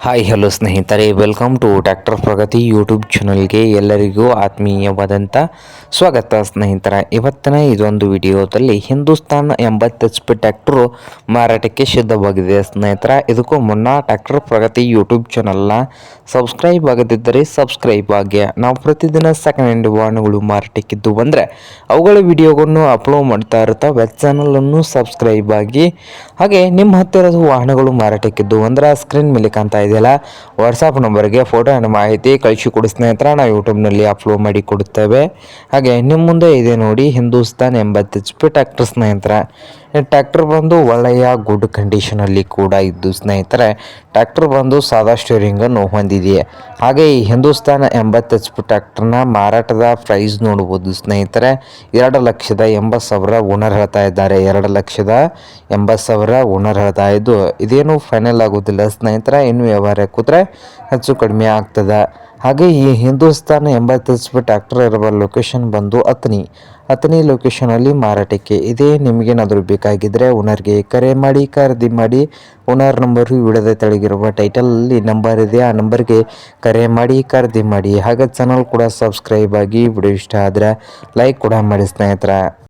Hi hello ಸ್ನೇಹಿತರೆ, welcome to tractor Pragati YouTube ಚಾನಲ್ಗೆ ಎಲ್ಲರಿಗೂ ಆತ್ಮೀಯವಾದಂಥ ಸ್ವಾಗತ. ಸ್ನೇಹಿತರೆ, ಇವತ್ತಿನ ಇದೊಂದು ವಿಡಿಯೋದಲ್ಲಿ ಹಿಂದೂಸ್ತಾನ್ 80 HP ಟ್ರ್ಯಾಕ್ಟರು ಮಾರಾಟಕ್ಕೆ ಸಿದ್ಧವಾಗಿದೆ. ಸ್ನೇಹಿತರೆ, ಇದಕ್ಕೂ ಮುನ್ನ ಟ್ರ್ಯಾಕ್ಟರ್ ಪ್ರಗತಿ ಯೂಟ್ಯೂಬ್ ಚಾನಲ್ನ ಸಬ್ಸ್ಕ್ರೈಬ್ ಆಗದಿದ್ದರೆ ಸಬ್ಸ್ಕ್ರೈಬ್ ಆಗಿ. ನಾವು ಪ್ರತಿದಿನ ಸೆಕೆಂಡ್ ಹ್ಯಾಂಡ್ ವಾಹನಗಳು ಮಾರಾಟಕ್ಕಿದ್ದು ಬಂದರೆ ಅವುಗಳ ವಿಡಿಯೋಗಳನ್ನು ಅಪ್ಲೋಡ್ ಮಾಡ್ತಾ ಇರ್ತಾವೆ. ಚಾನಲನ್ನು ಸಬ್ಸ್ಕ್ರೈಬ್ ಆಗಿ. ಹಾಗೆ ನಿಮ್ಮ ಹತ್ತಿರದ ವಾಹನಗಳು ಮಾರಾಟಕ್ಕಿದ್ದು ಅಂದ್ರೆ ಸ್ಕ್ರೀನ್ ಮೇಲೆ ಕಾಣ್ತಾ ಇದೆಯಲ್ಲ, ವಾಟ್ಸಪ್ ನಂಬರ್ಗೆ ಫೋಟೋ ಆ್ಯಂಡ್ ಮಾಹಿತಿ ಕಳಿಸಿಕೊಡಿ ಸ್ನೇಹಿತರೆ. ನಾವು ಯೂಟ್ಯೂಬ್ನಲ್ಲಿ ಅಪ್ಲೋಡ್ ಮಾಡಿ ಕೊಡುತ್ತೇವೆ. ಹಾಗೆ ನಿಮ್ಮ ಮುಂದೆ ಇದೆ ನೋಡಿ ಹಿಂದೂಸ್ತಾನ್ 80 HP ಟ್ರ್ಯಾಕ್ಟರ್ ಸ್ನೇಹಿತರೆ. ಈ ಟ್ರ್ಯಾಕ್ಟರ್ ಬಂದು ಒಳ್ಳೆಯ ಗುಡ್ ಕಂಡೀಷನಲ್ಲಿ ಕೂಡ ಇದ್ದು ಸ್ನೇಹಿತರೆ, ಟ್ರ್ಯಾಕ್ಟರ್ ಬಂದು ಸಾದಾ ಸ್ಟೀರಿಂಗನ್ನು ಹೊಂದಿದೆ. ಹಾಗೆ ಈ ಹಿಂದೂಸ್ತಾನ್ 80 HP ಟ್ರ್ಯಾಕ್ಟರ್ನ ಮಾರಾಟದ ಪ್ರೈಸ್ ನೋಡ್ಬೋದು ಸ್ನೇಹಿತರೆ. 2,80,000 ಓನರ್ ಹೇಳ್ತಾ ಇದ್ದಾರೆ. 2,80,000 ಓನರ್ ಹೇಳ್ತಾ ಇದ್ದು ಇದೇನು ಫೈನಲ್ ಆಗೋದಿಲ್ಲ ಸ್ನೇಹಿತರೆ. ಇನ್ನು ವ್ಯವಹಾರ ಕೂತ್ರೆ ಹೆಚ್ಚು ಕಡಿಮೆ ಆಗ್ತದೆ. ಹಾಗೆ ಈ ಹಿಂದೂಸ್ತಾನ್ 80 HP ಟ್ರ್ಯಾಕ್ಟರ್ ಇರುವ ಲೊಕೇಶನ್ ಬಂದು ಅತನಿ ಲೊಕೇಶನಲ್ಲಿ ಮಾರಾಟಕ್ಕೆ ಇದೆ. ನಿಮಗೇನಾದರೂ ಬೇಕಾಗಿದ್ದರೆ ಓನರ್ಗೆ ಕರೆ ಮಾಡಿ ಖರೀದಿ ಮಾಡಿ. ಓನರ್ ನಂಬರು ವಿಡಿಯೋದ ತೆಳಗಿರುವ ಟೈಟಲಲ್ಲಿ ನಂಬರ್ ಇದೆ, ಆ ನಂಬರ್ಗೆ ಕರೆ ಮಾಡಿ ಖರೀದಿ ಮಾಡಿ. ಹಾಗೆ ಚಾನಲ್ ಕೂಡ ಸಬ್ಸ್ಕ್ರೈಬ್ ಆಗಿ. ವಿಡಿಯೋ ಇಷ್ಟ ಆದರೆ ಲೈಕ್ ಕೂಡ ಮಾಡಿ ಸ್ನೇಹಿತರೆ.